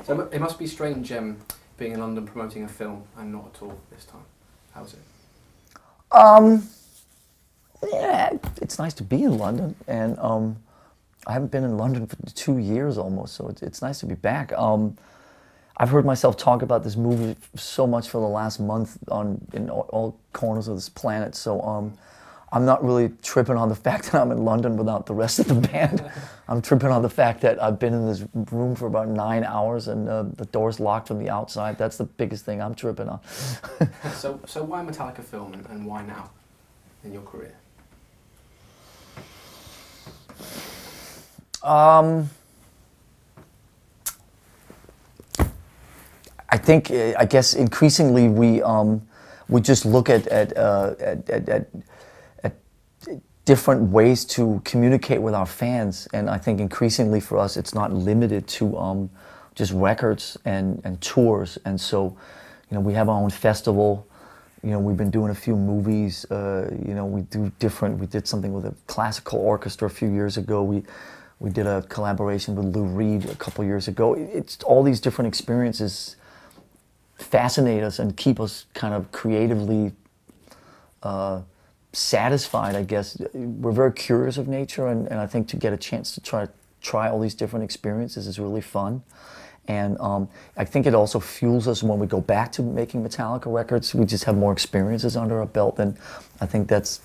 So it must be strange being in London promoting a film and not at all this time. How is it? Yeah, it's nice to be in London, and I haven't been in London for 2 years almost, so it's nice to be back. I've heard myself talk about this movie so much for the last month in all corners of this planet, so I'm not really tripping on the fact that I'm in London without the rest of the band. I'm tripping on the fact that I've been in this room for about 9 hours and the door's locked from the outside. That's the biggest thing I'm tripping on. So why Metallica film and why now in your career? I guess increasingly we just look at different ways to communicate with our fans, and I think increasingly for us it's not limited to just records and tours. And so, you know, we have our own festival. You know, we've been doing a few movies. You know, we did something with a classical orchestra a few years ago. We did a collaboration with Lou Reed a couple years ago. It's all these different experiences fascinate us and keep us kind of creatively satisfied, I guess. We're very curious of nature, and I think to get a chance to try all these different experiences is really fun. And I think it also fuels us when we go back to making Metallica records. We just have more experiences under our belt, and I think that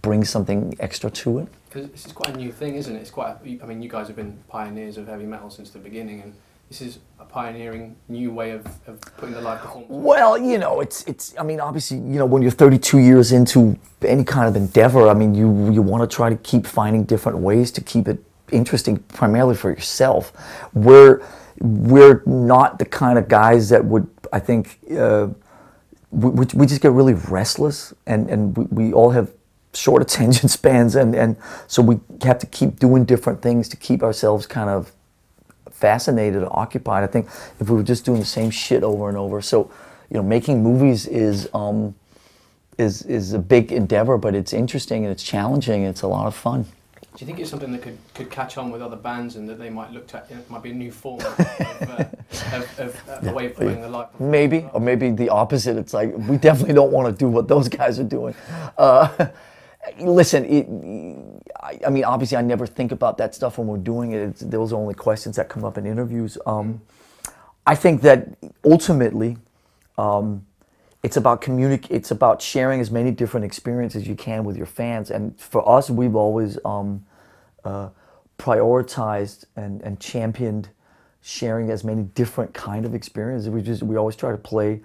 brings something extra to it. Because this is quite a new thing, isn't it? It's quite. I mean, you guys have been pioneers of heavy metal since the beginning, and this is a pioneering new way of putting the live performance. Well, you know, I mean, obviously, you know, when you're 32 years into any kind of endeavor, I mean, you want to try to keep finding different ways to keep it interesting, primarily for yourself. We're not the kind of guys that would, I think, we just get really restless, and we all have short attention spans, and so we have to keep doing different things to keep ourselves kind of fascinated or occupied. I think if we were just doing the same shit over and over. So, you know, making movies is a big endeavor, but it's interesting and it's challenging and it's a lot of fun. Do you think it's something that could catch on with other bands, and that they might look at, it might be a new form of a way of putting the live? Maybe, or maybe the opposite. It's like, we definitely don't want to do what those guys are doing. Listen, I mean, obviously I never think about that stuff when we're doing it. Those are only questions that come up in interviews. I think that ultimately it's about sharing as many different experiences as you can with your fans. And for us, we've always prioritized and championed sharing as many different kind of experiences. We always try to play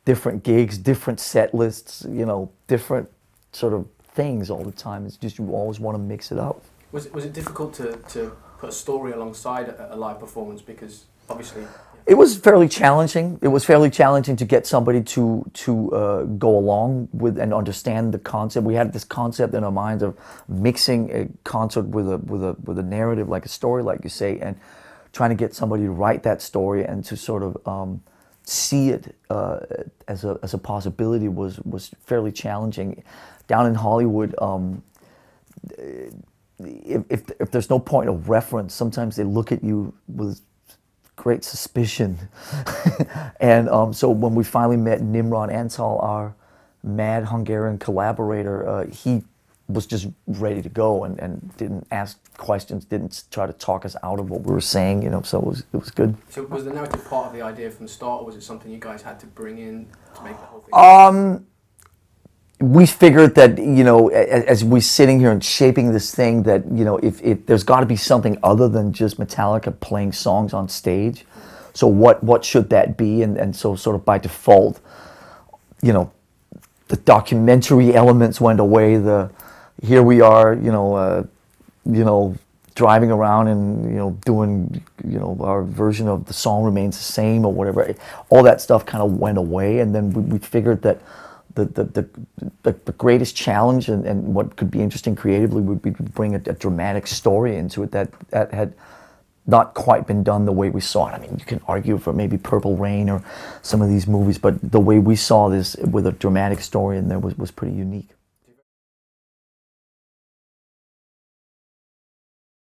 different gigs, different set lists, you know, different sort of things all the time. It's just, you always want to mix it up. Was it difficult to put a story alongside a live performance? Because obviously, yeah. It was fairly challenging. It was fairly challenging to get somebody to go along with and understand the concept. We had this concept in our minds of mixing a concert with a narrative, like a story, like you say, and trying to get somebody to write that story and to sort of see it as a possibility was fairly challenging. Down in Hollywood, if there's no point of reference, sometimes they look at you with great suspicion. And so when we finally met Nimrod Antal, our mad Hungarian collaborator, he was just ready to go and didn't ask questions, didn't try to talk us out of what we were saying, you know, so it was good. So was the narrative part of the idea from the start, or was it something you guys had to bring in to make the whole thing? We figured that, you know, as we're sitting here and shaping this thing, that, you know, if there's got to be something other than just Metallica playing songs on stage. So what should that be? And so sort of by default, you know, the documentary elements went away. Here we are, you know, driving around and, you know, doing, you know, our version of the song remains the same or whatever. All that stuff kind of went away, and then we figured that the greatest challenge and what could be interesting creatively would be to bring a dramatic story into it that had not quite been done the way we saw it. I mean, you can argue for maybe Purple Rain or some of these movies, but the way we saw this with a dramatic story in there was pretty unique.